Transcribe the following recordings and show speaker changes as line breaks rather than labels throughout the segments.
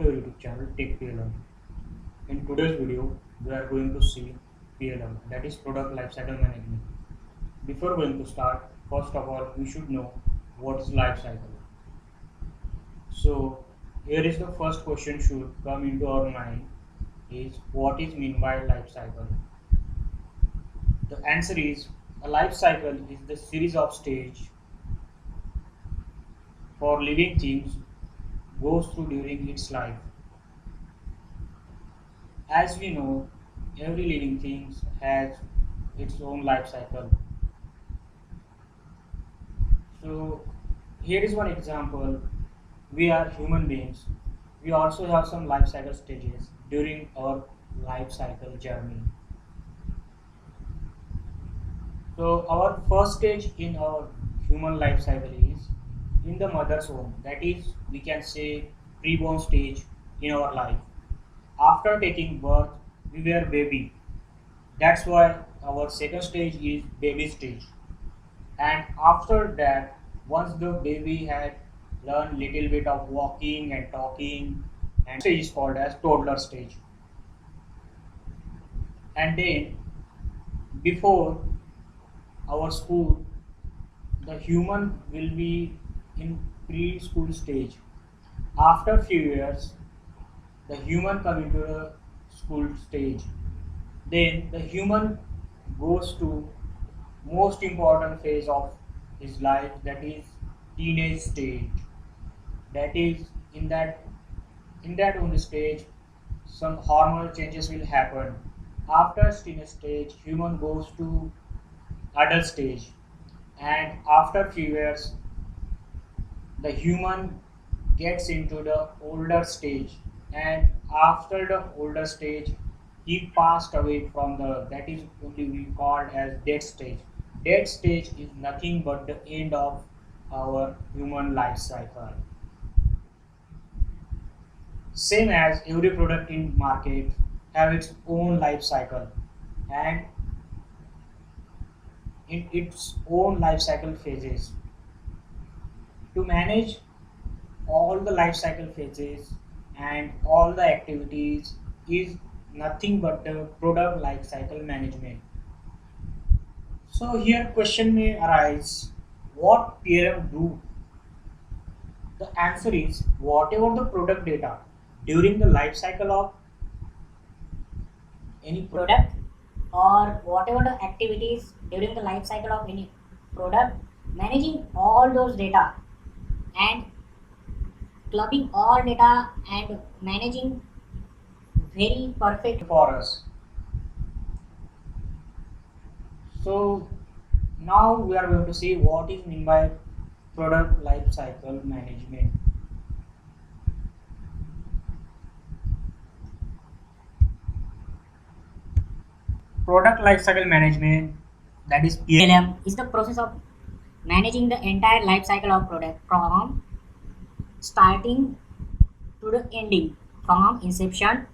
to your YouTube channel Tech PLM. In today's video, we are going to see PLM, that is Product Lifecycle Management. Before going to start, first of all, we should know what is lifecycle. So here is the first question should come into our mind is what is mean by lifecycle. The answer is a life cycle is the series of stage for living things goes through during its life. As we know, every living thing has its own life cycle. So here is one example. We are human beings. We also have some life cycle stages during our life cycle journey. So our first stage in our human life cycle is in the mother's womb. That is, we can say preborn stage in our life. After taking birth, we were baby. That's why our second stage is baby stage. And after that, once the baby had learned little bit of walking and talking, and stage is called as toddler stage. And then before our school, the human will be in preschool stage. After few years, the human come into the school stage. Then the human goes to most important phase of his life, that is teenage stage. That is in that only stage some hormonal changes will happen. After teenage stage, human goes to adult stage, and after few years the human gets into the older stage, and after the older stage he passed away from the, that is only we called as dead stage. Dead stage is nothing but the end of our human life cycle. Same as every product in market have its own life cycle, and in its own life cycle phases. To manage all the life cycle phases and all the activities is nothing but the product life cycle management. So here question may arise, what PLM do? The answer is whatever the product data during the life cycle of any product,
product or whatever the activities during the life cycle of any product, managing all those data and clubbing all data and managing very perfect.
for us. So now we are going to see what is mean by product life cycle management. Product lifecycle management, that is PLM,
PLM is the process of managing the entire life cycle of product from starting to the ending, from inception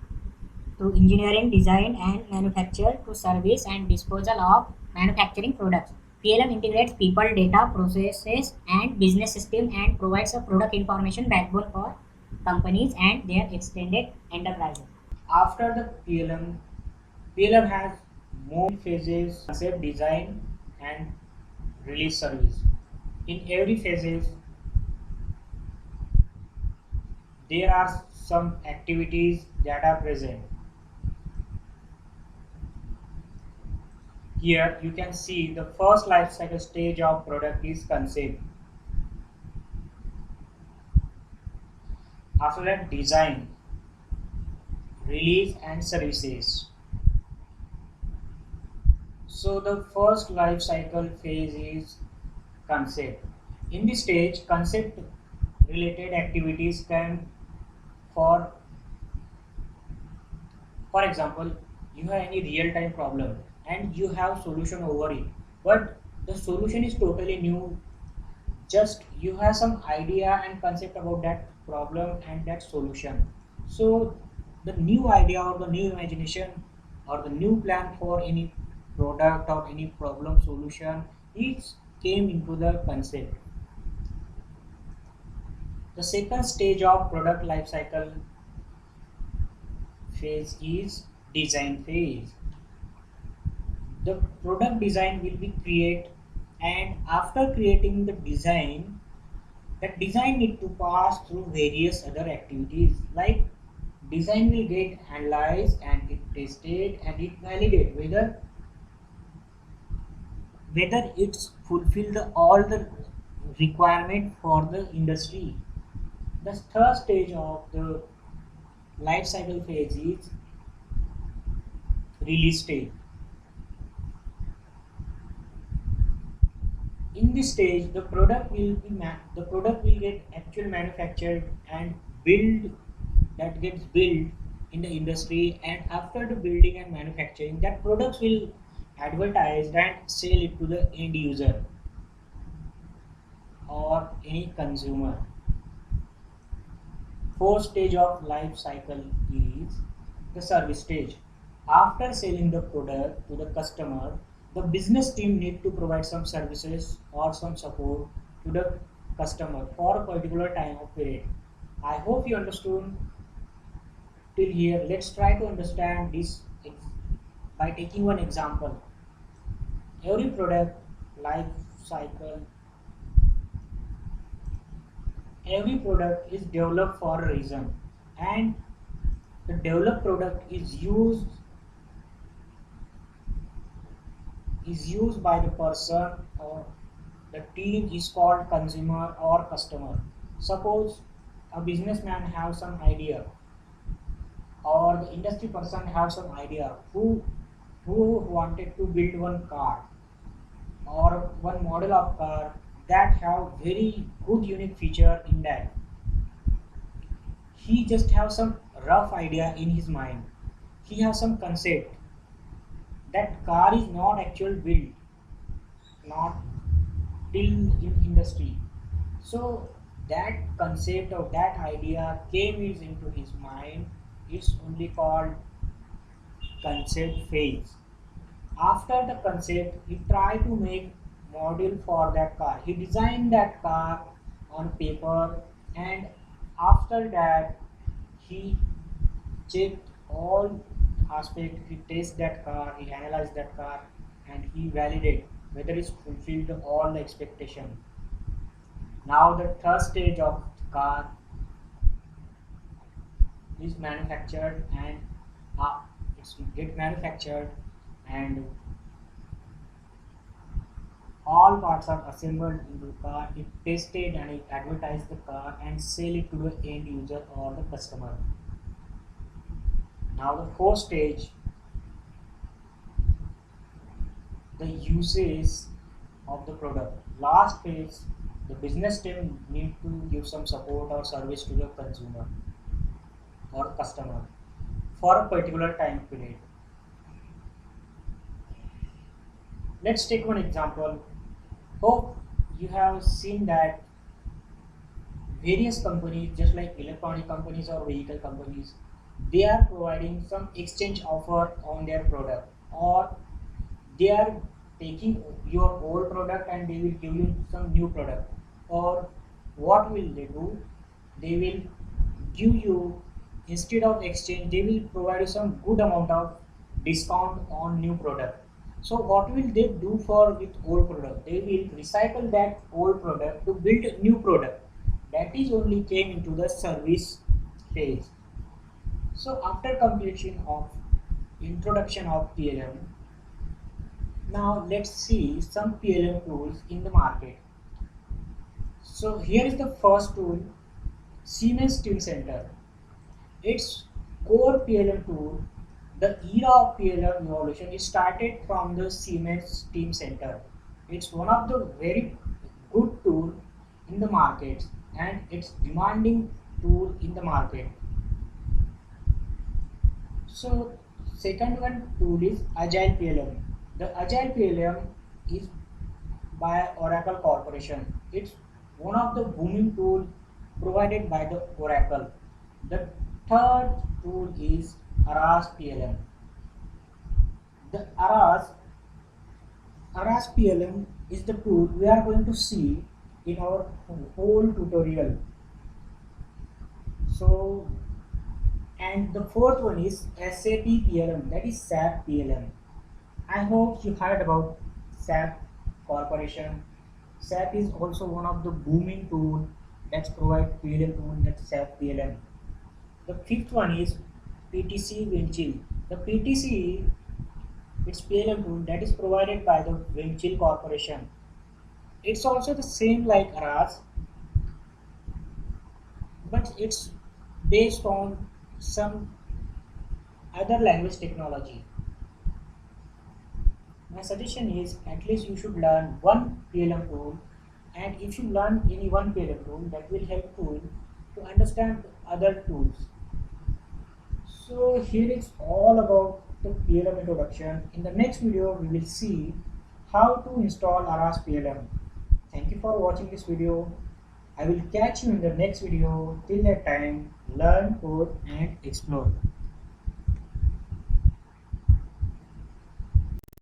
to engineering, design and manufacture to service and disposal of manufacturing products. PLM integrates people, data, processes and business system and provides a product information backbone for companies and their extended enterprises.
After the PLM has more phases: concept, design, and release service. In every phases, there are some activities that are present. Here you can see the first life cycle stage of product is concept. After that, design, release, and services. So the first life cycle phase is concept. In this stage, concept related activities can, for for example, you have any real time problem and you have solution over it, but the solution is totally new. Just you have some idea and concept about that problem and that solution. So the new idea or the new imagination or the new plan for any product or any problem solution, it came into the concept. The second stage of product life cycle phase is design phase. The product design will be create, and after creating the design, that design need to pass through various other activities like design will get analyzed and it tested and it validate whether it's fulfill the all the requirement for the industry. The third stage of the life cycle phase is release stage. In this stage, the product will get actual manufactured and build that gets built in the industry, and after the building and manufacturing, that products will advertised and sell it to the end user or any consumer. Fourth stage of life cycle is the service stage. After selling the product to the customer, the business team need to provide some services or some support to the customer for a particular time of period. I hope you understood till here. Let's try to understand this by taking one example. Every product life cycle, every product is developed for a reason, and the developed product is used by the person or the team is called consumer or customer. Suppose a businessman have some idea or the industry person have some idea who wanted to build one car or one model of car that have very good unique feature in that. He just have some rough idea in his mind. He has some concept. That car is not actual built, not till in industry. So that concept of that idea came is into his mind is only called concept phase. After the concept, he tried to make model for that car. He designed that car on paper, and after that, he checked all aspect. He tested that car, he analyzed that car, and he validated whether it's fulfilled all the expectation. Now the third stage of the car is manufactured, and it's get manufactured, and all parts are assembled into the car. It tested and it advertised the car and sell it to the end user or the customer. Now the fourth stage, the uses of the product. Last phase, the business team need to give some support or service to the consumer or customer for a particular time period. Let's take one example. Hope you have seen that various companies, just like electronic companies or vehicle companies, they are providing some exchange offer on their product, or they are taking your old product and they will give you some new product. Or what will they do? They will give you, instead of exchange, they will provide you some good amount of discount on new product. So what will they do for with old product? They will recycle that old product to build a new product. That is only came into the service phase. So after completion of introduction of PLM, now let's see some PLM tools in the market. So here is the first tool, Siemens Teamcenter. Its core PLM tool. The era of PLM evolution is started from the Siemens Teamcenter. It's one of the very good tool in the market, and it's demanding tool in the market. So second one tool is Agile PLM. The Agile PLM is by Oracle Corporation. It's one of the booming tool provided by the Oracle. The third tool is Aras PLM. The Aras PLM is the tool we are going to see in our whole tutorial. So And the fourth one is SAP PLM, that is SAP PLM. I hope you heard about SAP Corporation. SAP is also one of the booming tool that's provide PLM tool, that's SAP PLM. The fifth one is PTC Windchill. The PTC, it's PLM tool that is provided by the Windchill Corporation. It's also the same like ARAS, but it's based on some other language technology. My suggestion is at least you should learn one PLM tool, and if you learn any one PLM tool, that will help you to understand other tools. So here is all about the PLM introduction. In the next video, we will see how to install ARAS PLM. Thank you for watching this video. I will catch you in the next video. Till that time, learn, code and explore.